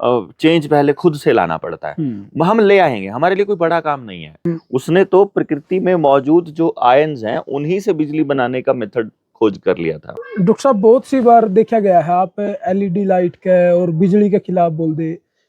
Change पहले खुद से लाना पड़ता है। वो हम ले आएंगे, हमारे लिए कोई बड़ा काम नहीं है। उसने तो प्रकृति में मौजूद जो आयन्स हैं उन्हीं से बिजली बनाने का मेथड खोज कर लिया था। डॉक्टर साहब बहुत सी बार देखा गया है आप एलईडी लाइट के और बिजली के खिलाफ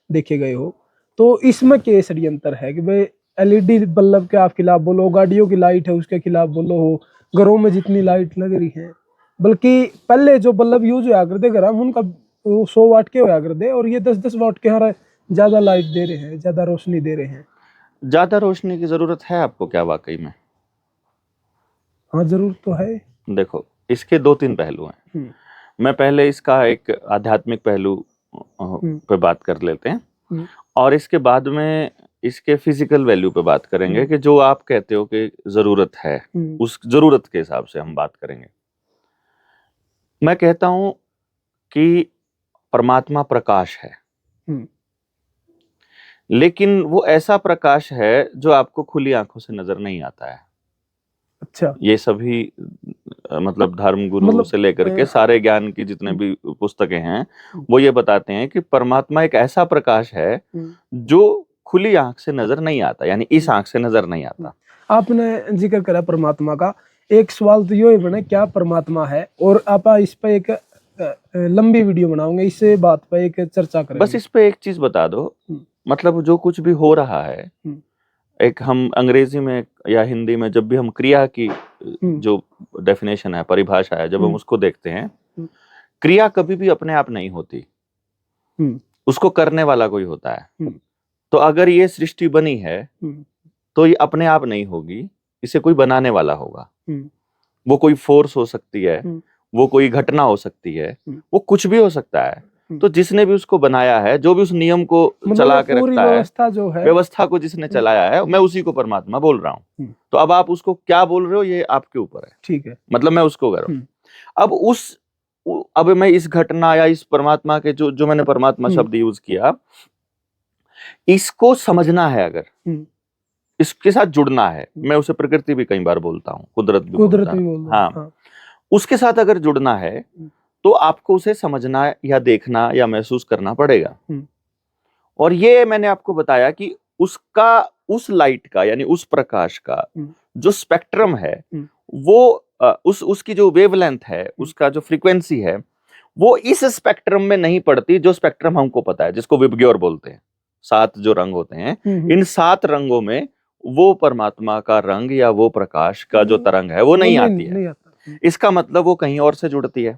देखे गए हो, तो इसमें क्या षड्यंत्र है कि भाई एलईडी बल्ब के आप खिलाफ बोलो, गाड़ियों की लाइट है उसके खिलाफ बोलो, हो घरों में जितनी लाइट लग रही है, बल्कि पहले जो बल्ब यूज हुआ करते घर हम उनका 100 वाट के होया करते और ये 10-10 वाट के हर ज्यादा लाइट दे रहे हैं, ज्यादा रोशनी दे रहे हैं। ज्यादा रोशनी की जरूरत है आपको क्या वाकई में? हाँ जरूर तो है। देखो इसके 2-3 पहलू हैं। मैं पहले इसका एक आध्यात्मिक पहलू पे बात कर लेते हैं और इसके बाद में इसके फिजिकल वैल्यू पे बात करेंगे कि जो आप कहते हो कि जरूरत है उस जरूरत के हिसाब से हम बात करेंगे। मैं कहता हूं कि परमात्मा प्रकाश है, लेकिन वो ऐसा प्रकाश है जो आपको खुली आंखों से नजर नहीं आता है। अच्छा। ये सभी मतलब धर्म गुरु से लेकर के सारे ज्ञान की जितने भी पुस्तकें हैं वो ये बताते हैं कि परमात्मा एक ऐसा प्रकाश है जो खुली आंख से नजर नहीं आता, यानी इस आंख से नजर नहीं आता। आपने जिक्र करा परमात्मा का, एक सवाल तो ये बने क्या परमात्मा है, और आप इस पे एक लंबी वीडियो बनाओगे, इस बात पे एक चर्चा करेंगे। बस इस पे एक चीज बता दो, मतलब जो कुछ भी हो रहा है, एक हम अंग्रेजी में या हिंदी में जब भी हम क्रिया की जो डेफिनेशन है, परिभाषा है, जब हम उसको देखते हैं, क्रिया कभी भी अपने आप नहीं होती, उसको करने वाला कोई होता है। तो अगर ये सृष्टि बनी है तो ये अपने आप नहीं होगी, इसे कोई बनाने वाला होगा। वो कोई फोर्स हो सकती है, वो कोई घटना हो सकती है, वो कुछ भी हो सकता है। तो जिसने भी उसको बनाया है, जो भी उस नियम को चला के रखता है, व्यवस्था जो है, व्यवस्था को जिसने चलाया है, मैं उसी को परमात्मा बोल रहा हूँ। तो अब आप उसको क्या बोल रहे हो ये आपके ऊपर है। ठीक है, मतलब मैं उसको कर रहा हूँ। अब मैं इस घटना या इस परमात्मा के जो मैंने परमात्मा शब्द यूज किया, इसको समझना है, अगर इसके साथ जुड़ना है, मैं उसे प्रकृति भी कई बार बोलता हूँ, कुदरत भी बोलता हूँ। हाँ, उसके साथ अगर जुड़ना है तो आपको उसे समझना या देखना या महसूस करना पड़ेगा। और ये मैंने आपको बताया कि उसका, उस लाइट का यानी उस प्रकाश का जो स्पेक्ट्रम है, वो उसकी जो वेवलेंथ है, उसका जो फ्रीक्वेंसी है, वो इस स्पेक्ट्रम में नहीं पड़ती जो स्पेक्ट्रम हमको पता है, जिसको विबग्योर बोलते हैं। 7 जो रंग होते हैं, इन 7 रंगों में वो परमात्मा का रंग या वो प्रकाश का जो तरंग है वो नहीं आती है। इसका मतलब वो कहीं और से जुड़ती है।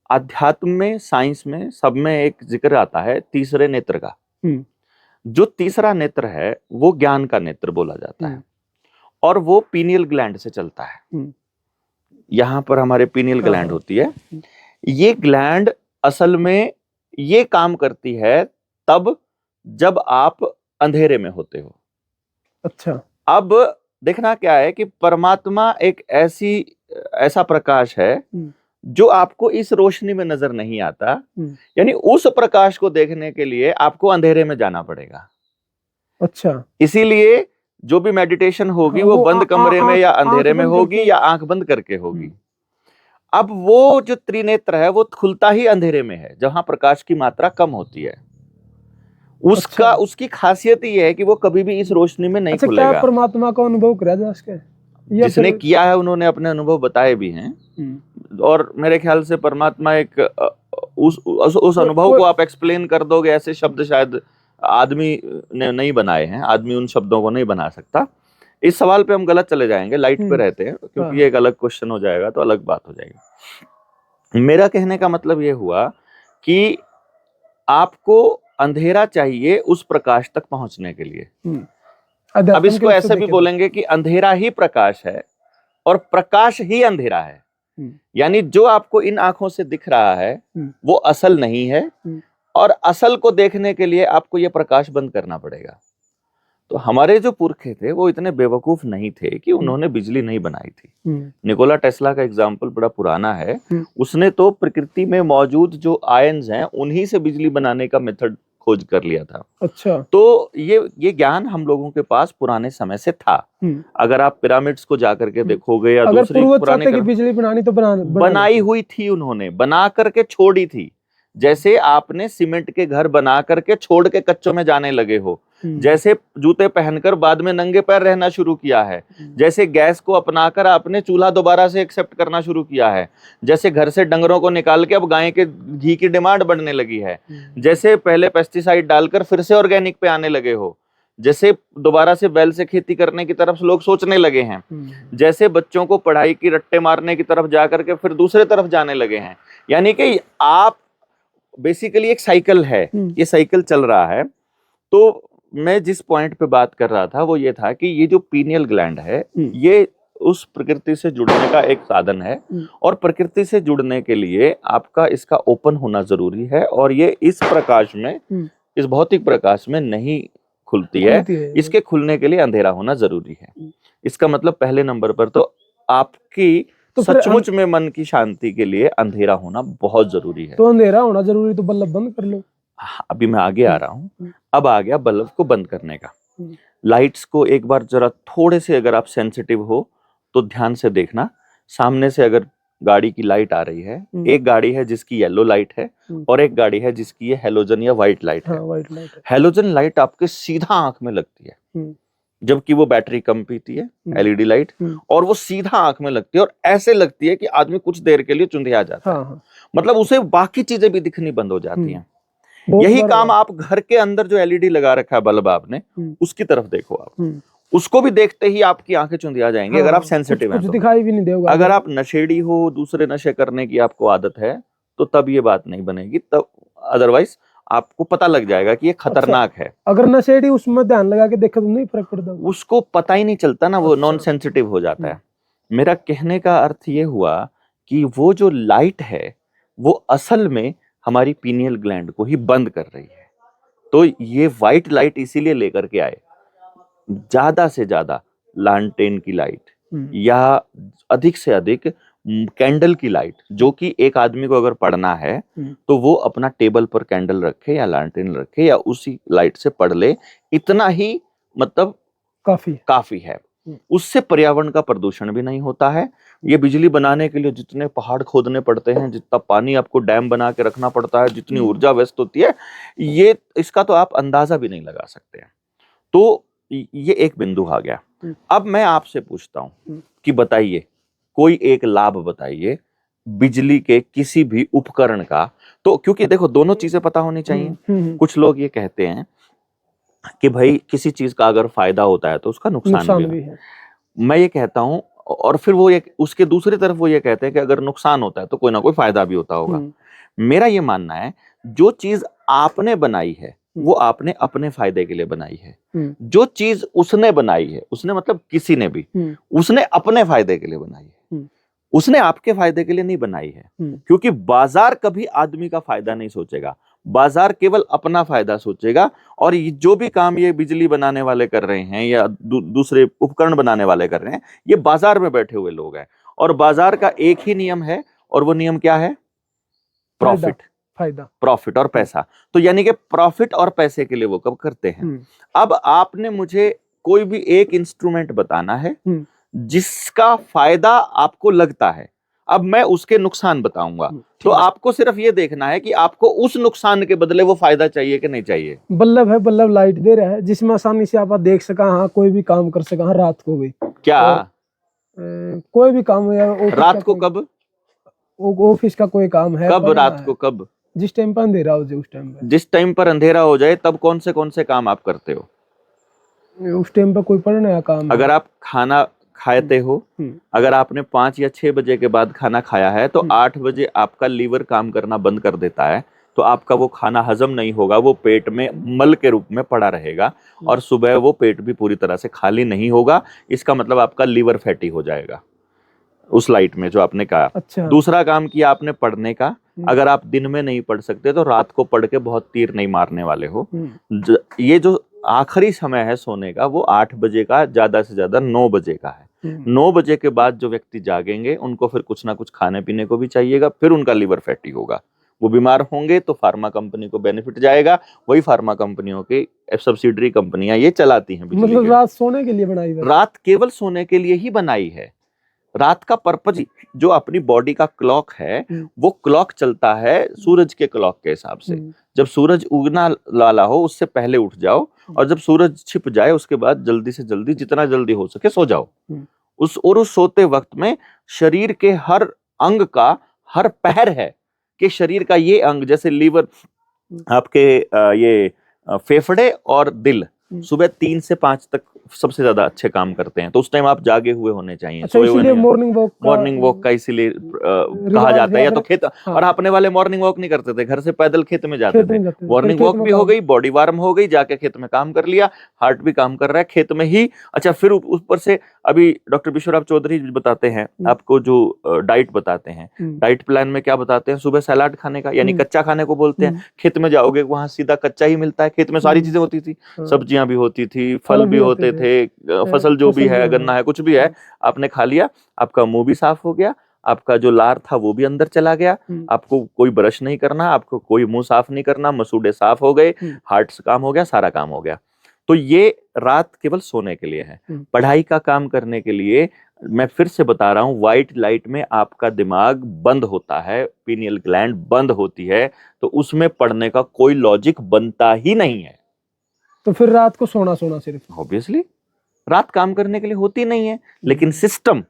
अध्यात्म में, साइंस में, सब में एक जिक्र आता है तीसरे नेत्र का। जो तीसरा नेत्र है वो ज्ञान का नेत्र बोला जाता है, और वो पीनियल ग्लैंड से चलता है। यहां पर हमारे पीनियल ग्लैंड होती है। ये ग्लैंड असल में ये काम करती है तब जब आप अंधेरे में होते हो। अच्छा। अब देखना क्या है कि परमात्मा एक ऐसा प्रकाश है जो आपको इस रोशनी में नजर नहीं आता, यानी उस प्रकाश को देखने के लिए आपको अंधेरे में जाना पड़ेगा। अच्छा। इसीलिए जो भी मेडिटेशन होगी वो बंद कमरे में या अंधेरे में होगी या आंख बंद करके होगी। अब वो जो त्रिनेत्र है वो खुलता ही अंधेरे में है, जहां प्रकाश की मात्रा कम होती है। उसकी खासियत ये है कि वो कभी भी इस रोशनी में नहीं खुलेगा। क्या परमात्मा का अनुभव करा जा सके? जिसने किया है उन्होंने अपने अनुभव बताए भी हैं, और मेरे ख्याल से परमात्मा एक उस अनुभव को आप एक्सप्लेन कर दोगे ऐसे शब्द शायद आदमी ने नहीं बनाए हैं। आदमी उन शब्दों को नहीं बना सकता। इस सवाल पे हम गलत चले जाएंगे, लाइट पे रहते हैं, क्योंकि ये एक अलग क्वेश्चन हो जाएगा, तो अलग बात हो जाएगी। मेरा कहने का मतलब ये हुआ कि आपको अंधेरा चाहिए उस प्रकाश तक पहुंचने के लिए। अब इसको ऐसे भी बोलेंगे कि अंधेरा ही प्रकाश है और प्रकाश ही अंधेरा है। यानी जो आपको इन आंखों से दिख रहा है वो असल नहीं है, और असल को देखने के लिए आपको ये प्रकाश बंद करना पड़ेगा। तो हमारे जो पुरखे थे वो इतने बेवकूफ नहीं थे कि उन्होंने बिजली नहीं बनाई थी। निकोला टेस्ला का एग्जाम्पल बड़ा पुराना है। उसने तो प्रकृति में मौजूद जो आयन्स हैं उन्हीं से बिजली बनाने का मेथड खोज कर लिया था। अच्छा। तो ये ज्ञान हम लोगों के पास पुराने समय से था। अगर आप पिरामिड्स को जाकर के देखोगे या दूसरी पुराने बिजली बनानी तो बनाई हुई थी, उन्होंने बना करके छोड़ी थी। जैसे आपने सीमेंट के घर बना करके छोड़ के कच्चों में जाने लगे हो, जैसे जूते पहनकर बाद में नंगे पैर रहना शुरू किया है, जैसे गैस को अपनाकर आपने चूल्हा दोबारा से एक्सेप्ट करना शुरू किया है, जैसे घर से डंगरों को निकाल के अब गाय के घी की डिमांड बढ़ने लगी है, जैसे पहले पेस्टिसाइड डालकर फिर से ऑर्गेनिक पे आने लगे हो, जैसे दोबारा से बैल से खेती करने की तरफ लोग सोचने लगे हैं, जैसे बच्चों को पढ़ाई की रट्टे मारने की तरफ जाकर के फिर दूसरे तरफ जाने लगे हैं, यानी कि आप बेसिकली एक साइकिल है, ये साइकिल चल रहा है। तो मैं जिस पॉइंट पे बात कर रहा था वो ये था कि ये जो पीनियल ग्लैंड है ये उस प्रकृति से जुड़ने का एक साधन है, और प्रकृति से जुड़ने के लिए आपका इसका ओपन होना जरूरी है, और ये इस प्रकाश में, इस भौतिक प्रकाश में नहीं खुलती है, इसके खुलने के लिए अंधेरा होना जरूरी है। इसका मतलब पहले नंबर पर तो आपकी सचमुच में मन की शांति के लिए अंधेरा होना बहुत जरूरी है। तो अंधेरा होना जरूरी, तो बल्ब बंद कर लो। अभी मैं आगे आ रहा हूँ। अब आ गया बल्ब को बंद करने का। लाइट्स को एक बार जरा थोड़े से अगर आप सेंसिटिव हो तो ध्यान से देखना, सामने से अगर गाड़ी की लाइट आ रही है, एक गाड़ी है जिसकी येलो लाइट है और एक गाड़ी है जिसकी ये हेलोजन या व्हाइट लाइट है। हेलोजन लाइट आपके सीधा आंख में लगती है, जबकि वो बैटरी कम पीती है, एलईडी लाइट, और वो सीधा आंख में लगती है और ऐसे लगती है कि आदमी कुछ देर के लिए चुंधिया जाता है। मतलब उसे बाकी चीजें भी दिखनी बंद हो जाती हैं। यही काम आप घर के अंदर जो एलईडी लगा रखा है बल्ब आपने, उसकी तरफ देखो आप, उसको भी देखते ही आपकी आंखें चुंधिया जाएंगी। अगर आप सेंसिटिव हैं तो दिखाई भी नहीं देगा। अगर आप नशेड़ी हो, दूसरे नशे करने की आपको आदत है, तो तब ये बात नहीं बनेगी, तब अदरवाइज आपको पता लग जाएगा कि ये खतरनाक है। अगर नशेड़ी उसमें ध्यान लगा के देखे तो नहीं फर्क पड़ता, उसको पता ही नहीं चलता ना, वो नॉन सेंसिटिव हो जाता है। मेरा कहने का अर्थ ये हुआ कि वो जो लाइट है वो असल में हमारी पीनियल ग्लैंड को ही बंद कर रही है। तो ये व्हाइट लाइट इसीलिए लेकर के आए, ज्यादा से ज्यादा लालटेन की लाइट या अधिक से अधिक कैंडल की लाइट, जो कि एक आदमी को अगर पढ़ना है तो वो अपना टेबल पर कैंडल रखे या लालटेन रखे या उसी लाइट से पढ़ ले, इतना ही मतलब काफी है। उससे पर्यावरण का प्रदूषण भी नहीं होता है। ये बिजली बनाने के लिए जितने पहाड़ खोदने पड़ते हैं, जितना पानी आपको डैम बना के रखना पड़ता है, जितनी ऊर्जा व्यस्त होती है, ये इसका तो आप अंदाजा भी नहीं लगा सकते हैं। तो ये एक बिंदु आ गया। अब मैं आपसे पूछता हूं कि बताइए, कोई एक लाभ बताइए बिजली के किसी भी उपकरण का। तो क्योंकि देखो दोनों चीजें पता होनी चाहिए। कुछ लोग ये कहते हैं कि भाई किसी चीज का अगर फायदा होता है तो उसका नुकसान भी है। मैं ये कहता हूं, और फिर वो उसके दूसरी तरफ वो ये कहते हैं कि अगर नुकसान होता है तो कोई ना कोई फायदा भी होता होगा। मेरा ये मानना है, जो चीज आपने बनाई है वो आपने अपने फायदे के लिए बनाई है। जो चीज उसने बनाई है, उसने मतलब किसी ने भी, उसने अपने फायदे के लिए बनाई है, उसने आपके फायदे के लिए नहीं बनाई है। क्योंकि बाजार कभी आदमी का फायदा नहीं सोचेगा, बाजार केवल अपना फायदा सोचेगा। और जो भी काम ये बिजली बनाने वाले कर रहे हैं या दूसरे उपकरण बनाने वाले कर रहे हैं, ये बाजार में बैठे हुए लोग हैं। और बाजार का एक ही नियम है, और वो नियम क्या है? प्रॉफिट, फायदा, प्रॉफिट और पैसा। तो यानी कि प्रॉफिट और पैसे के लिए वो कब करते हैं। अब आपने मुझे कोई भी एक इंस्ट्रूमेंट बताना है जिसका फायदा आपको लगता है, अब मैं उसके नुकसान बताऊंगा। तो आपको सिर्फ ये देखना है कि आपको उस नुकसान के बदले वो फायदा चाहिए कि नहीं चाहिए। बल्लभ है, बल्लभ लाइट दे रहा है जिसमें आसानी से आप देख सका, हाँ कोई भी काम कर सका, हाँ रात को भी। क्या कोई भी काम है रात को? कब? ऑफिस का कोई काम है कब? रात को कब? जिस टाइम पर अंधेरा हो जाए उस टाइम पर। जिस टाइम पर अंधेरा हो जाए तब कौन से काम आप करते हो? उस टाइम पर कोई पढ़ने का काम। अगर आप खाना खाते हो, अगर आपने 5 या 6 बजे के बाद खाना खाया है तो 8 बजे आपका लीवर काम करना बंद कर देता है, तो आपका वो खाना हजम नहीं होगा, वो पेट में मल के रूप में पड़ा रहेगा और सुबह वो पेट भी पूरी तरह से खाली नहीं होगा। इसका मतलब आपका लीवर फैटी हो जाएगा उस लाइट में जो आपने कहा। अच्छा। दूसरा काम किया आपने पढ़ने का, अगर आप दिन में नहीं पढ़ सकते तो रात को पढ़ के बहुत तीर नहीं मारने वाले हो। ये जो आखिरी समय है सोने का वो 8 बजे का, ज्यादा से ज्यादा 9 बजे का है। 9 बजे के बाद जो व्यक्ति जागेंगे उनको फिर कुछ ना कुछ खाने पीने को भी चाहिएगा, फिर उनका लीवर फैटी होगा, वो बीमार होंगे, तो फार्मा कंपनी को बेनिफिट जाएगा। वही फार्मा कंपनियों की सब्सिडरी कंपनियां ये चलाती हैं। मतलब रात सोने के लिए बनाई है, रात केवल सोने के लिए ही बनाई है। रात का पर्पज, जो अपनी बॉडी का क्लॉक है वो क्लॉक चलता है सूरज के क्लॉक के हिसाब से। जब सूरज उगना वाला हो उससे पहले उठ जाओ, और जब सूरज छिप जाए उसके बाद जल्दी से जल्दी, जितना जल्दी हो सके सो जाओ। उस सोते वक्त में शरीर के हर अंग का, हर पहर है कि शरीर का ये अंग, जैसे लीवर, आपके ये फेफड़े और दिल सुबह 3 से 5 तक सबसे ज्यादा अच्छे काम करते हैं, तो उस टाइम आप जागे हुए होने चाहिए। अच्छा, इसीलिए मॉर्निंग वॉक का इसीलिए कहा जाता है, या तो खेत। हाँ। और अपने वाले मॉर्निंग वॉक नहीं करते थे, घर से पैदल खेत में जाते थे। मॉर्निंग वॉक भी हो गई, बॉडी वार्म हो गई, जाके खेत में काम कर लिया, हार्ट भी काम कर रहा है खेत में ही। अच्छा, फिर ऊपर से अभी डॉक्टर विश्वराव चौधरी बताते हैं आपको, जो डाइट बताते हैं, डाइट प्लान में क्या बताते हैं, सुबह सलाद खाने का, यानी कच्चा खाने को बोलते हैं। खेत में जाओगे वहां सीधा कच्चा ही मिलता है, खेत में सारी चीजें होती थी, सब्जियां भी होती थी, फल भी होते थे, फसल जो भी है, गन्ना है, कुछ भी है, आपने खा लिया, आपका मुंह भी साफ हो गया, आपका जो लार था वो भी अंदर चला गया, आपको कोई ब्रश नहीं करना, आपको कोई मुंह साफ नहीं करना, मसूड़े साफ हो गए, हार्ट से काम हो गया, सारा काम हो गया। तो ये रात केवल सोने के लिए है। पढ़ाई का काम करने के लिए मैं फिर से बता रहा हूं, व्हाइट लाइट में आपका दिमाग बंद होता है, पीनियल ग्लैंड बंद होती है, तो उसमें पढ़ने का कोई लॉजिक बनता ही नहीं है। तो फिर रात को सोना सिर्फ, ऑब्वियसली रात काम करने के लिए होती नहीं है। लेकिन सिस्टम,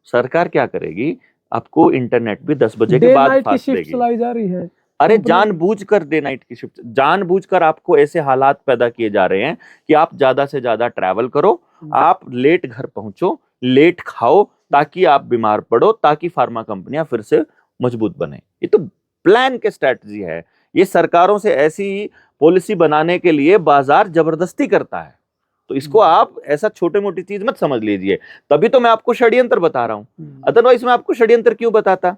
सरकार क्या करेगी, आपको इंटरनेट भी 10 बजे के बाद फास्ट देगी। चलाई जा रही है। अरे जानबूझकर डे नाइट की शिफ्ट, जानबूझकर आपको ऐसे हालात पैदा किए जा रहे हैं कि आप ज्यादा से ज्यादा ट्रैवल करो, आप लेट घर पहुंचो, लेट खाओ, ताकि आप बीमार पड़ो, ताकि फार्मा कंपनियां फिर से मजबूत बने। ये तो प्लान के स्ट्रेटजी है। ये सरकारों से ऐसी पॉलिसी बनाने के लिए बाजार जबरदस्ती करता है। तो इसको आप ऐसा छोटे मोटी चीज मत समझ लीजिए। तभी तो मैं आपको षड्यंत्र बता रहा हूं, अदरवाइज मैं आपको षड्यंत्र क्यों बताता।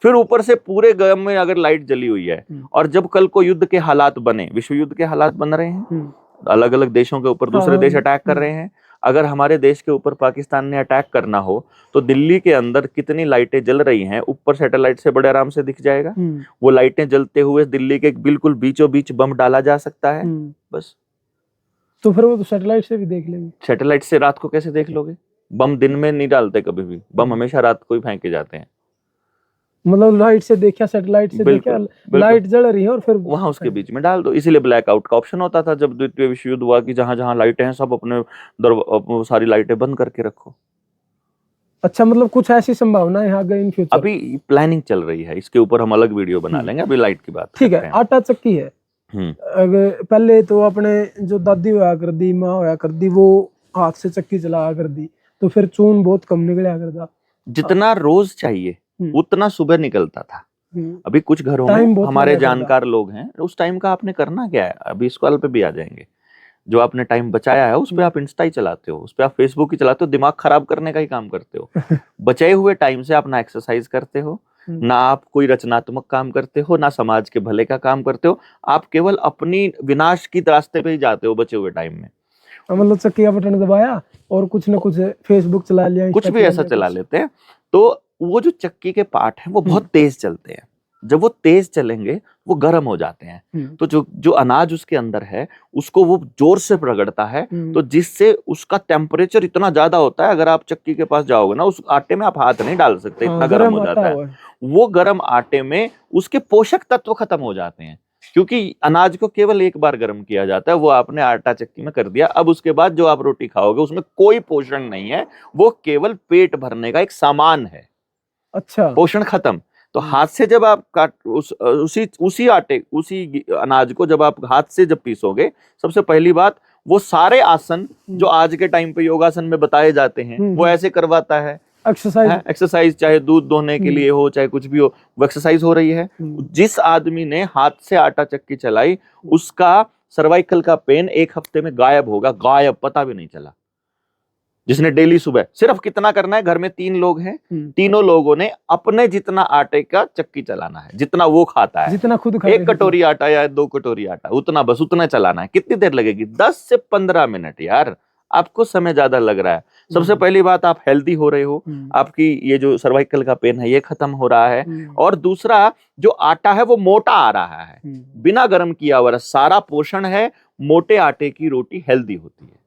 फिर ऊपर से पूरे गांव में अगर लाइट जली हुई है, और जब कल को युद्ध के हालात बने, विश्व युद्ध के हालात बन रहे हैं, अलग अलग देशों के ऊपर दूसरे देश अटैक कर रहे हैं, अगर हमारे देश के ऊपर पाकिस्तान ने अटैक करना हो, तो दिल्ली के अंदर कितनी लाइटें जल रही हैं, ऊपर सैटेलाइट से बड़े आराम से दिख जाएगा। वो लाइटें जलते हुए दिल्ली के बिल्कुल बीचों बीच बम डाला जा सकता है, बस। तो फिर वो तो सैटेलाइट से भी देख लेंगे। सैटेलाइट से रात को कैसे देख लोगे? बम दिन में नहीं डालते कभी भी, बम हमेशा रात को ही फेंके जाते हैं। मतलब लाइट से देखा, सैटेलाइट से देखा, लाइट जल रही है और फिर वहां उसके बीच में डाल दो। इसीलिए ब्लैकआउट का ऑप्शन होता था जब द्वितीय विश्व युद्ध हुआ, कि जहां जहां लाइटें हैं सब अपने सारी लाइटें बंद करके रखो। अच्छा, मतलब कुछ ऐसी संभावना है आगे इन फ्यूचर? अभी प्लानिंग चल रही है, इसके ऊपर हम अलग वीडियो बना लेंगे, अभी लाइट की बात ठीक है। आटा चक्की है, अगर पहले तो अपने जो दादी हुआ कर दी, माँ हुआ कर दी, वो हाथ से चक्की चला कर दी, तो फिर चून बहुत कम निकला करता। जितना रोज चाहिए उतना सुबह निकलता था। अभी कुछ घरों में हमारे जानकार लोग हैं, उस टाइम का आपने करना क्या है, अभी इस कॉल पे भी आ जाएंगे। जो आपने टाइम बचाया है उस पे आप इंस्टा ही चलाते हो, उस पे आप फेसबुक ही चलाते हो, दिमाग खराब करने का ही काम करते हो। बचे हुए टाइम से आप ना एक्सरसाइज करते हो, ना आप कोई रचनात्मक काम करते हो, ना समाज के भले का काम करते हो, आप केवल अपनी विनाश की रास्ते पे ही जाते हो बचे हुए टाइम में। मतलब चक्की का बटन दबाया और कुछ ना कुछ फेसबुक चला लिया, कुछ भी ऐसा चला लेते हैं। तो वो जो चक्की के पार्ट हैं वो बहुत तेज चलते हैं, जब वो तेज चलेंगे वो गर्म हो जाते हैं, तो जो अनाज उसके अंदर है उसको वो जोर से रगड़ता है, तो जिससे उसका टेम्परेचर इतना ज्यादा होता है, अगर आप चक्की के पास जाओगे ना, उस आटे में आप हाथ नहीं डाल सकते, इतना गर्म हो जाता है। वो गर्म आटे में उसके पोषक तत्व खत्म हो जाते हैं, क्योंकि अनाज को केवल एक बार गर्म किया जाता है, वो आपने आटा चक्की में कर दिया। अब उसके बाद जो आप रोटी खाओगे उसमें कोई पोषण नहीं है, वो केवल पेट भरने का एक सामान है। अच्छा, पोषण खत्म। तो हाथ से जब आप उसी आटे, उसी अनाज को जब आप हाथ से जब पीसोगे, सबसे पहली बात, वो सारे आसन जो आज के टाइम पे योगासन में बताए जाते हैं वो ऐसे करवाता है। एक्सरसाइज चाहे दूध दोहने के लिए हो, चाहे कुछ भी हो, वो एक्सरसाइज हो रही है। जिस आदमी ने हाथ से आटा चक्की चलाई, उसका सर्वाइकल का पेन 1 हफ्ते में गायब होगा, गायब, पता भी नहीं चला। जिसने डेली सुबह सिर्फ कितना करना है, घर में 3 लोग हैं, तीनों लोगों ने अपने जितना आटे का चक्की चलाना है, जितना वो खाता है, जितना खुद 1 कटोरी आटा या 2 कटोरी आटा, उतना बस, उतना चलाना है। कितनी देर लगेगी? 10 से 15 मिनट। यार आपको समय ज्यादा लग रहा है। सबसे पहली बात, आप हेल्दी हो रहे हो, आपकी ये जो सर्वाइकल का पेन है ये खत्म हो रहा है, और दूसरा जो आटा है वो मोटा आ रहा है, बिना गर्म किया हुआ, सारा पोषण है। मोटे आटे की रोटी हेल्दी होती है।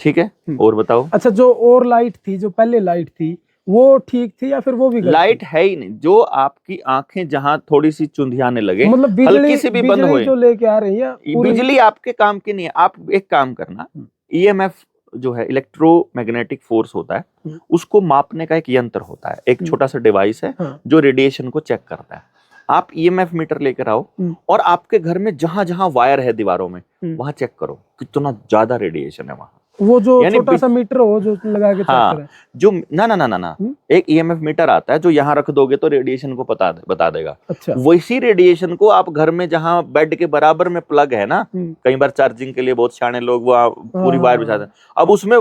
ठीक है, और बताओ। अच्छा, जो और लाइट थी, जो पहले लाइट थी, वो ठीक थी या फिर वो भी गलत लाइट थी? है ही नहीं, जो आपकी आंखें जहां थोड़ी सी चुंधियाने लगे, मतलब बिजली, हल्की सी भी बंद बिजली होए, जो लेके आ रही है पूरी। बिजली आपके काम की नहीं है। आप एक काम करना, ईएमएफ जो है इलेक्ट्रोमैग्नेटिक फोर्स होता है, उसको मापने का एक यंत्र होता है, एक छोटा सा डिवाइस है हाँ। जो रेडिएशन को चेक करता है। आप ईएमएफ मीटर लेकर आओ और आपके घर में जहां जहां वायर है दीवारों में, वहां चेक करो कितना ज्यादा रेडिएशन है वहां। वो जो यानी छोटा सा मीटर हो जो लगा के चेक हाँ, करें। जो ना ना ना ना ना एक ईएमएफ मीटर आता है जो यहाँ रख दोगे तो रेडिएशन को बता देगा। अच्छा। वैसी रेडिएशन को आप घर में जहाँ बेड के बराबर में प्लग है ना, कई बार चार्जिंग के लिए बहुत सियाने लोग वो पूरी वायर बिछाते हैं, अब उसमें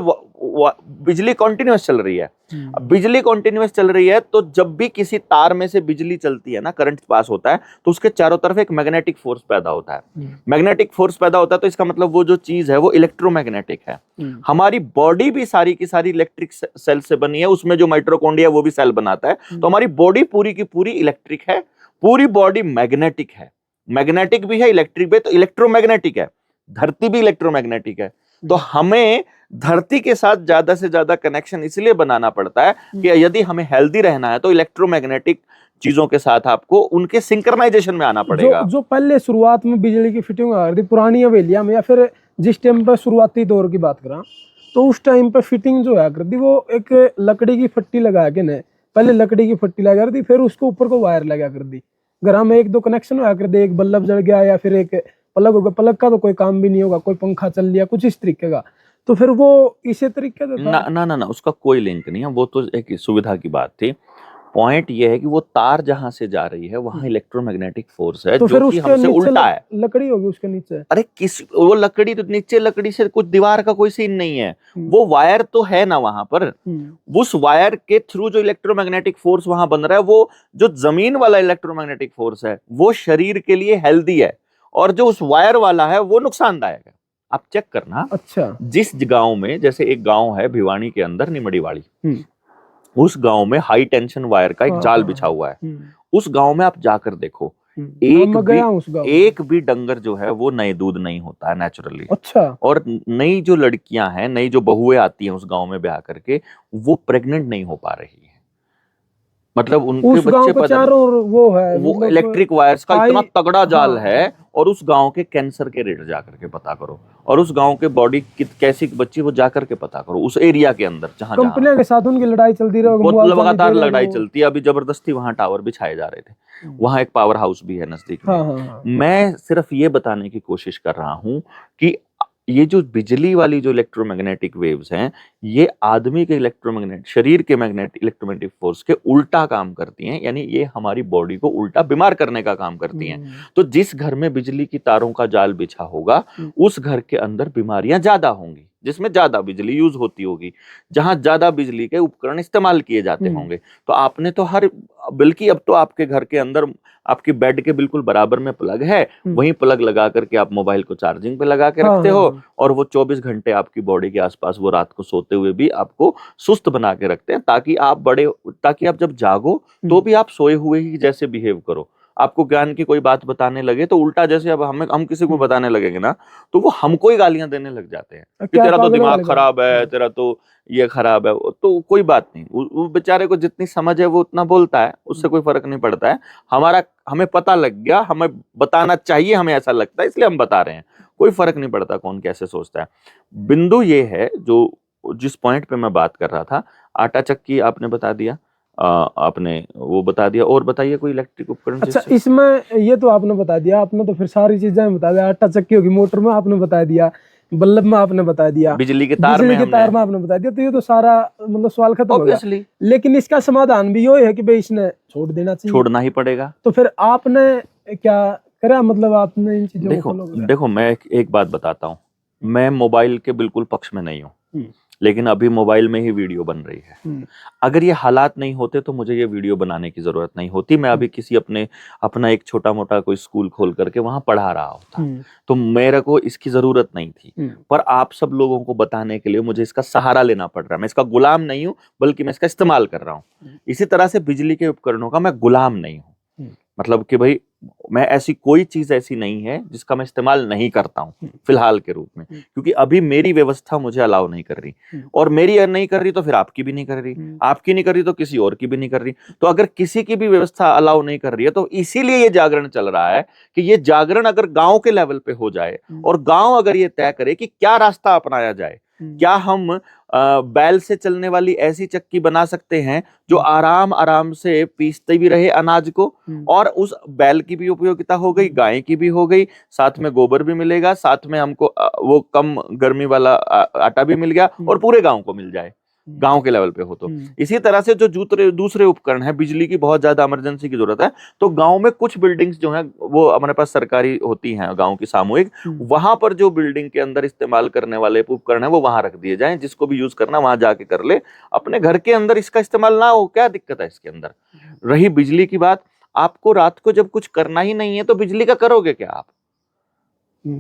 बिजली कंटिन्यूअस चल रही है। अब बिजली कंटिन्यूअस चल रही है तो जब भी किसी तार में से बिजली चलती है ना, करंट पास होता है, तो उसके चारों तरफ एक मैग्नेटिक फोर्स पैदा होता है। मैग्नेटिक फोर्स पैदा होता है तो इसका मतलब वो जो चीज है वो इलेक्ट्रोमैग्नेटिक है। हमारी बॉडी भी सारी की सारी इलेक्ट्रिक सेल से बनी है, उसमें जो माइटोकॉन्ड्रिया वो भी सेल बनाता है, तो हमारी बॉडी पूरी की पूरी इलेक्ट्रिक है, पूरी बॉडी मैग्नेटिक है। मैग्नेटिक भी है, इलेक्ट्रिक भी है, तो इलेक्ट्रोमैग्नेटिक है। धरती भी इलेक्ट्रोमैग्नेटिक है, तो हमें धरती के साथ ज्यादा से ज्यादा कनेक्शन इसलिए बनाना पड़ता है कि यदि हमें हेल्दी रहना है तो इलेक्ट्रोमैग्नेटिक चीजों के साथ आपको उनके सिंक्रनाइजेशन में आना पड़ेगा। जो पहले शुरुआत में बिजली की फिटिंग आ रही थी पुरानी हवेलियां में, या फिर जिस टाइम पर शुरुआती दौर की बात करा, तो उस टाइम पर फिटिंग जो है करती, वो एक लकड़ी की फट्टी लगा के न, पहले लकड़ी की फट्टी लगा कर दी, फिर उसको ऊपर को वायर लगा कर दी। घर में एक दो कनेक्शन हुआ कर दे, एक बल्ब जल गया या फिर एक प्लग होगा, प्लग का तो कोई काम भी नहीं होगा, कोई पंखा चल लिया कुछ इस तरीके का, तो फिर वो इसी तरीके से ना ना ना ना उसका कोई लिंक नहीं है, वो तो एक सुविधा की बात थी। पॉइंट ये है कि वो तार जहां से जा रही है वहां इलेक्ट्रोमैग्नेटिक फोर्स है, तो फिर जो कि उसके हमसे नीचे उल्टा है। लकड़ी होगी उसके नीचे। अरे किस, वो लकड़ी तो नीचे, लकड़ी से कुछ दीवार का कोई सीन नहीं है, वो वायर तो है ना वहां पर। उस वायर के थ्रू जो इलेक्ट्रोमैग्नेटिक फोर्स वहां बन रहा है, वो जो जमीन वाला इलेक्ट्रोमैग्नेटिक फोर्स है वो शरीर के लिए हेल्दी है, और जो उस वायर वाला है वो नुकसानदायक है। आप चेक करना। अच्छा। जिस गांव में, जैसे एक गांव है भिवानी के अंदर निमड़ीवाड़ी, उस गांव में हाई टेंशन वायर का एक जाल बिछा हुआ है। उस गांव में आप जाकर देखो, एक भी डंगर जो है वो नए दूध नहीं होता है नेचुरली। अच्छा। और नई जो लड़कियां हैं, नई जो बहुएं आती हैं उस गांव में ब्याह करके, वो प्रेग्नेंट नहीं हो पा रही है। मतलब उनके बच्चे पैदा, वो है, वो इलेक्ट्रिक वायर्स का इतना तगड़ा जाल हाँ। है। और उस गांव के कैंसर के रेट जाकर के पता करो, और उस गांव के बॉडी कैसी बच्ची वो जाकर के पता करो, उस एरिया के अंदर जहां कंपनियों के साथ उनकी लड़ाई चलती रही, बहुत लगातार लड़ाई चलती है। अभी जबरदस्ती वहां टावर बिछाए जा रहे थे, वहां एक पावर हाउस भी है नजदीक में। मैं सिर्फ ये बताने की कोशिश कर रहा हूं कि ये जो बिजली वाली जो इलेक्ट्रोमैग्नेटिक वेव्स हैं, ये आदमी के इलेक्ट्रोमैग्नेट, शरीर के इलेक्ट्रोमैग्नेटिक फोर्स के उल्टा काम करती हैं, यानी ये हमारी बॉडी को उल्टा बीमार करने का काम करती हैं। तो जिस घर में बिजली की तारों का जाल बिछा होगा, उस घर के अंदर बीमारियां ज्यादा होंगी, जिसमें ज्यादा बिजली यूज होती होगी, जहां ज्यादा बिजली के उपकरण इस्तेमाल किए जाते होंगे। तो आपने तो बल्कि अब तो आपके घर के अंदर आपकी बेड के बिल्कुल बराबर में प्लग है, वहीं प्लग लगा करके आप मोबाइल को चार्जिंग पे लगा के रखते हो, और वो 24 घंटे आपकी बॉडी के आसपास वो रात को सोते हुए भी आपको सुस्त बना के रखते हैं, ताकि आप जब जागो तो भी आप सोए हुए ही जैसे बिहेव करो। आपको ज्ञान की कोई बात बताने लगे तो उल्टा, जैसे अब हम किसी को बताने लगेंगे ना, तो वो हमको ही गालियां देने लग जाते हैं कि तेरा तो दिमाग खराब है, तेरा तो ये खराब है। तो कोई बात नहीं, वो बेचारे को जितनी समझ है वो उतना बोलता है, उससे कोई फर्क नहीं पड़ता है। हमें पता लग गया, हमें बताना चाहिए, हमें ऐसा लगता है, इसलिए हम बता रहे हैं। कोई फर्क नहीं पड़ता कौन कैसे सोचता है। बिंदु ये है, जो जिस पॉइंट पे मैं बात कर रहा था, आटा चक्की आपने बता दिया, आपने वो बता दिया, और बताइए कोई इलेक्ट्रिक उपकरण। अच्छा, इसमें ये तो आपने बता दिया, आपने तो फिर सारी चीजें बता दिया। आटा चक्की होगी, मोटर में आपने बता दिया, बल्ब में आपने बता दिया, बिजली के तार में आपने बता दिया। तो ये तो सारा मतलब सवाल खत्म हो गया। लेकिन इसका समाधान भी ये है कि भाई इसने छोड़ देना चाहिए, छोड़ना ही पड़ेगा। तो फिर आपने क्या करा, मतलब आपने इन चीजों देखो मैं एक बात बताता हूँ, मैं मोबाइल के बिल्कुल पक्ष में नहीं हूँ, लेकिन अभी मोबाइल में ही वीडियो बन रही है। अगर ये हालात नहीं होते तो मुझे ये वीडियो बनाने की जरूरत नहीं होती। मैं अभी किसी अपना एक छोटा मोटा कोई स्कूल खोल करके वहां पढ़ा रहा होता, तो मेरे को इसकी जरूरत नहीं थी। पर आप सब लोगों को बताने के लिए मुझे इसका सहारा लेना पड़ रहा है। मैं इसका गुलाम नहीं हूं, बल्कि मैं इसका इस्तेमाल कर रहा हूं। इसी तरह से बिजली के उपकरणों का मैं गुलाम नहीं हूं। मतलब कि भाई मैं ऐसी कोई चीज ऐसी नहीं है जिसका मैं इस्तेमाल नहीं करता हूं फिलहाल के रूप में, क्योंकि अभी मेरी व्यवस्था मुझे अलाउ नहीं कर रही, और मेरी अगर नहीं कर रही तो फिर आपकी भी नहीं कर रही, आपकी नहीं कर रही तो किसी और की भी नहीं कर रही। तो अगर किसी की भी व्यवस्था अलाउ नहीं कर रही है तो इसीलिए ये जागरण चल रहा है कि ये जागरण अगर गांव के लेवल पे हो जाए और गांव अगर ये तय करे कि क्या रास्ता अपनाया जाए, क्या हम बैल से चलने वाली ऐसी चक्की बना सकते हैं जो आराम आराम से पीसते भी रहे अनाज को, और उस बैल की भी उपयोगिता हो गई, गाय की भी हो गई, साथ में गोबर भी मिलेगा, साथ में हमको वो कम गर्मी वाला आटा भी मिल गया, और पूरे गांव को मिल जाए, गांव के लेवल पे हो तो। इसी तरह से जो दूसरे उपकरण है, बिजली की बहुत ज्यादा इमरजेंसी की जरूरत है, तो गांव में कुछ बिल्डिंग्स जो हैं वो हमारे पास सरकारी होती हैं, गांव की सामूहिक, वहां पर जो बिल्डिंग के अंदर इस्तेमाल करने वाले उपकरण है वो वहां रख दिए जाएं, जिसको भी यूज करना वहां जाके कर ले, अपने घर के अंदर इसका इस्तेमाल ना हो, क्या दिक्कत है इसके अंदर। रही बिजली की बात, आपको रात को जब कुछ करना ही नहीं है तो बिजली का करोगे क्या आप?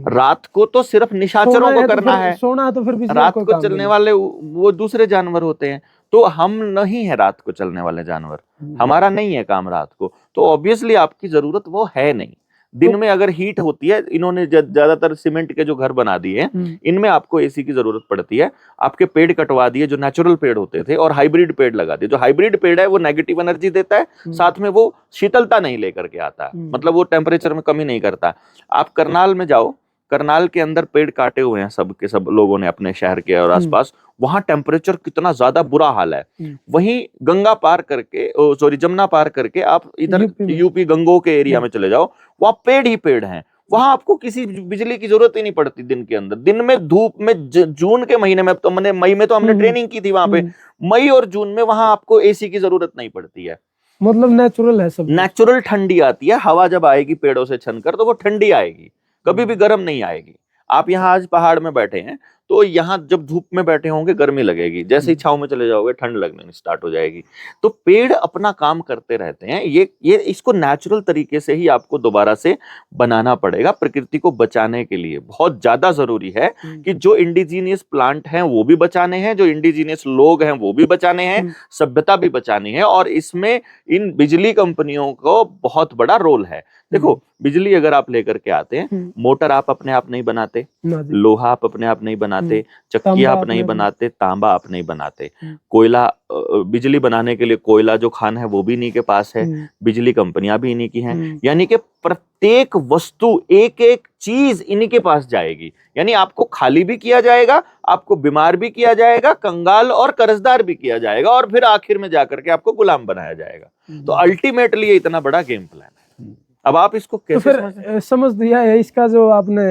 रात को तो सिर्फ निशाचरों को करना है, सोना है तो फिर रात को चलने वाले वो दूसरे जानवर होते हैं, तो हम नहीं है रात को चलने वाले जानवर, हमारा नहीं है काम रात को, तो ऑब्वियसली आपकी जरूरत वो है नहीं। दिन में अगर हीट होती है, इन्होंने ज्यादातर सीमेंट के जो घर बना दिए हैं, इनमें आपको एसी की जरूरत पड़ती है। आपके पेड़ कटवा दिए जो नेचुरल पेड़ होते थे, और हाइब्रिड पेड़ लगा दिए। जो हाइब्रिड पेड़ है वो नेगेटिव एनर्जी देता है, साथ में वो शीतलता नहीं लेकर के आता, मतलब वो टेम्परेचर में कमी नहीं करता। आप करनाल में जाओ, करनाल के अंदर पेड़ काटे हुए हैं सब के सब लोगों ने अपने शहर के और आसपास, वहां टेम्परेचर कितना ज्यादा बुरा हाल है। वहीं गंगा पार करके, सॉरी जमुना पार करके आप इधर यूपी गंगो के एरिया में चले जाओ, वहां पेड़ ही पेड़ हैं, वहां आपको किसी बिजली की जरूरत ही नहीं पड़ती दिन के अंदर। दिन में धूप में, जून के महीने में, तो मैंने मई में तो हमने ट्रेनिंग की थी वहां पे, मई और जून में वहां आपको एसी की जरूरत नहीं पड़ती है, मतलब नेचुरल है सब, नेचुरल ठंडी आती है। हवा जब आएगी पेड़ों से छनकर तो वो ठंडी आएगी, कभी भी गर्म नहीं आएगी। आप यहाँ आज पहाड़ में बैठे हैं तो यहाँ जब धूप में बैठे होंगे गर्मी लगेगी, जैसे ही छांव में चले जाओगे ठंड लगने स्टार्ट हो जाएगी। तो पेड़ अपना काम करते रहते हैं, ये इसको नेचुरल तरीके से ही आपको दोबारा से बनाना पड़ेगा प्रकृति को बचाने के लिए। बहुत ज्यादा जरूरी है कि जो इंडिजीनियस प्लांट हैं वो भी बचाने हैं, जो इंडिजीनियस लोग हैं वो भी बचाने हैं, सभ्यता भी बचानी है, और इसमें इन बिजली कंपनियों को बहुत बड़ा रोल है। देखो, बिजली अगर आप लेकर के आते हैं, मोटर आप अपने आप नहीं बनाते, लोहा आप अपने आप नहीं बनाते, चक्की आप नहीं बनाते, तांबा आप नहीं बनाते, कोयला, बिजली बनाने के लिए कोयला जो खान है वो भी इन्हीं के पास है, बिजली कंपनियां भी इन्हीं की हैं, यानी कि प्रत्येक वस्तु, एक एक चीज इन्हीं के पास जाएगी। यानी आपको खाली भी किया जाएगा, आपको बीमार भी किया जाएगा, कंगाल और कर्जदार भी किया जाएगा, और फिर आखिर में जाकर के आपको गुलाम बनाया जाएगा। तो अल्टीमेटली ये इतना बड़ा गेम प्लान है। अब आप इसको कैसे तो फिर समझ दिया है, इसका जो आपने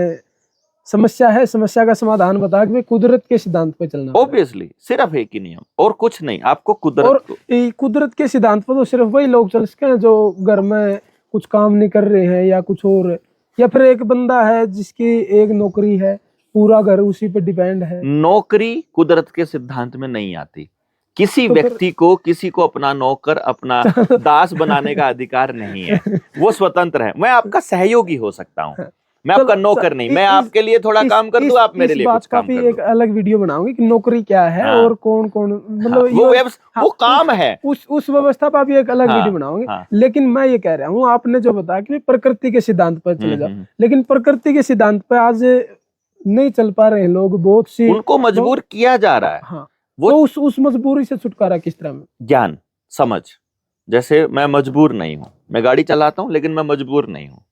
समस्या है, समस्या का समाधान बता कि कुदरत के सिद्धांत पे चलना। ऑब्वियसली सिर्फ एक ही नियम और कुछ नहीं, आपको कुदरत के सिद्धांत पर तो सिर्फ वही लोग चल सके हैं जो घर में कुछ काम नहीं कर रहे हैं या कुछ और, या फिर एक बंदा है जिसकी एक नौकरी है, पूरा घर उसी पे डिपेंड है। नौकरी कुदरत के सिद्धांत में नहीं आती। किसी व्यक्ति को, किसी को अपना नौकर, अपना दास बनाने का अधिकार नहीं है, वो स्वतंत्र है। मैं आपका सहयोगी हो सकता हूँ, मैं आपका नौकर नहीं। मैं आपके लिए थोड़ा काम कर दूं, आप मेरे लिए कुछ काम कर दो। एक अलग वीडियो बनाऊंगी कि नौकरी क्या है, हाँ, और कौन कौन, मतलब वो काम है, उस व्यवस्था पर भी एक अलग वीडियो बनाऊंगी। लेकिन मैं ये कह रहा हूँ, आपने जो बताया कि प्रकृति के सिद्धांत पर चले जाओ, लेकिन प्रकृति के सिद्धांत पर आज नहीं चल पा रहे हैं लोग, बहुत सी उनको मजबूर किया जा रहा है। हाँ, वो उस मजबूरी से छुटकारा किस तरह में? ज्ञान, समझ। जैसे मैं मजबूर नहीं हूँ, मैं गाड़ी चलाता हूँ, लेकिन मैं मजबूर नहीं हूँ,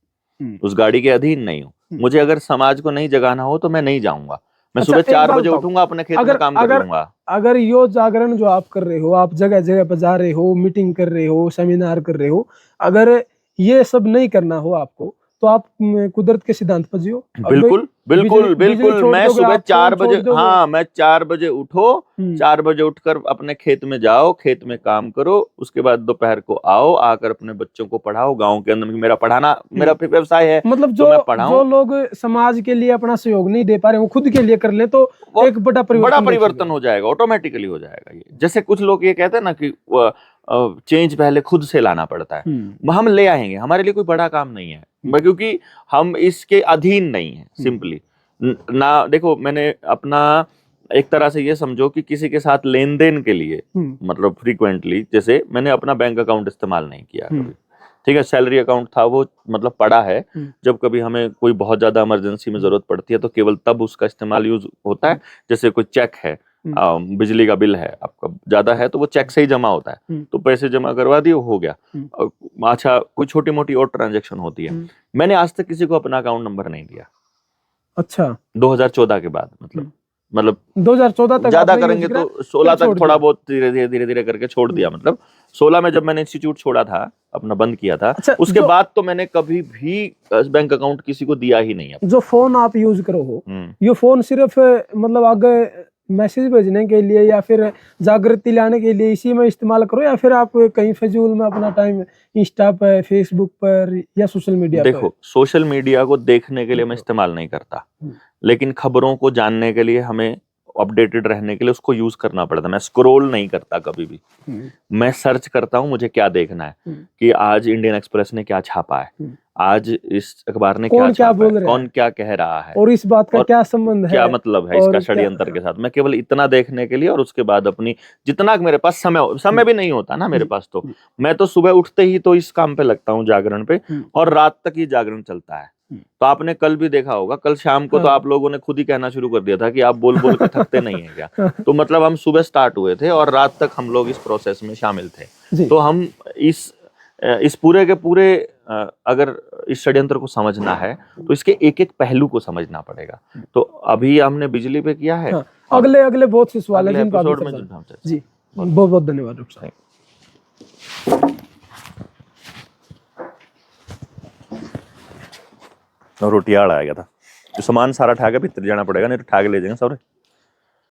उस गाड़ी के अधीन नहीं हूँ। मुझे अगर समाज को नहीं जगाना हो तो मैं नहीं जाऊंगा, मैं सुबह 4 बजे उठूंगा, अपने खेत में काम कर लूंगा। अगर यो जागरण जो आप कर रहे हो, आप जगह जगह पर जा रहे हो, मीटिंग कर रहे हो, सेमिनार कर रहे हो, अगर ये सब नहीं करना हो आपको, तो आप कुदरत के सिद्धांत पर जियो। बिल्कुल बिल्कुल बिल्कुल। मैं सुबह 4 बजे, हाँ, मैं 4 बजे उठो, 4 बजे उठकर अपने खेत में जाओ, खेत में काम करो, उसके बाद दोपहर को आओ, आकर अपने बच्चों को पढ़ाओ। गांव के अंदर मेरा पढ़ाना मेरा व्यवसाय है, मतलब जो लोग समाज के लिए अपना सहयोग नहीं दे पा रहे, वो खुद के लिए कर ले तो एक बड़ा परिवर्तन हो जाएगा, ऑटोमेटिकली हो जाएगा। ये जैसे कुछ लोग ये कहते हैं ना कि चेंज पहले खुद से लाना पड़ता है, हम ले आएंगे, हमारे लिए कोई बड़ा काम नहीं है, क्योंकि हम इसके अधीन नहीं है। सिंपली ना, देखो, मैंने अपना एक तरह से ये समझो कि किसी के साथ लेन देन के लिए, मतलब फ्रीक्वेंटली, जैसे मैंने अपना बैंक अकाउंट इस्तेमाल नहीं किया कभी, ठीक है, सैलरी अकाउंट था वो, मतलब पड़ा है। जब कभी हमें कोई बहुत ज्यादा इमरजेंसी में जरूरत पड़ती है तो केवल तब उसका इस्तेमाल यूज होता है। जैसे कोई चेक है, बिजली का बिल है आपका ज्यादा है तो वो चेक से ही जमा होता है, तो पैसे जमा करवा दिए, हो गया। अच्छा, कोई छोटी मोटी और ट्रांजेक्शन होती है। मैंने आज तक किसी को अपना अकाउंट नंबर नहीं दिया। अच्छा, 2014 के बाद, मतलब 2014 तक ज्यादा आपने यूज करेंगे करा, तो 16 फिर छोड़ तक थोड़ा दिया। बहुत धीरे धीरे करके छोड़ दिया। मतलब 16 में जब मैंने इंस्टीट्यूट छोड़ा था, अपना बंद किया था, अच्छा, उसके बाद तो मैंने कभी भी बैंक अकाउंट किसी को दिया ही नहीं है। जो फोन आप यूज करो हो, ये फोन सिर्फ मतलब आगे मैसेज भेजने के लिए या फिर जागृति लाने के लिए इसी में इस्तेमाल करो, या फिर आप कहीं फजूल में अपना टाइम इंस्टा पर, फेसबुक पर या सोशल मीडिया पर? देखो, सोशल मीडिया को देखने के लिए मैं इस्तेमाल नहीं करता, लेकिन खबरों को जानने के लिए, हमें अपडेटेड रहने के लिए उसको यूज करना पड़ता है। मैं स्क्रॉल नहीं करता कभी भी, मैं सर्च करता हूं मुझे क्या देखना है, कि आज इंडियन एक्सप्रेस ने क्या छापा है, आज इस अखबार ने क्या छापा है, कौन क्या कह रहा है, और इस बात का क्या संबंध है, क्या मतलब है इसका षड्यंत्र के साथ। मैं केवल इतना देखने के लिए, और उसके बाद अपनी जितना मेरे पास समय भी नहीं होता ना मेरे पास, तो मैं तो सुबह उठते ही तो इस काम पे लगता हूँ, जागरण पे, और रात तक ही जागरण चलता है। तो आपने कल भी देखा होगा, कल शाम को तो आप लोगों ने खुद ही कहना शुरू कर दिया था कि आप बोल बोल के थकते नहीं है क्या। तो मतलब हम सुबह स्टार्ट हुए थे और रात तक हम लोग इस प्रोसेस में शामिल थे। तो हम इस पूरे के पूरे, अगर इस षड्यंत्र को समझना है तो इसके एक एक पहलू को समझना पड़ेगा। तो अभी हमने बिजली पे किया है, अगले बहुत से सवाल है जिनका एपिसोड में जी, बहुत बहुत धन्यवाद डॉक्टर साहब। रोटियाड़ आ गया था, जो सामान सारा ठा के भीतर जाना पड़ेगा, नहीं तो ठा के ले जाएंगे सारे।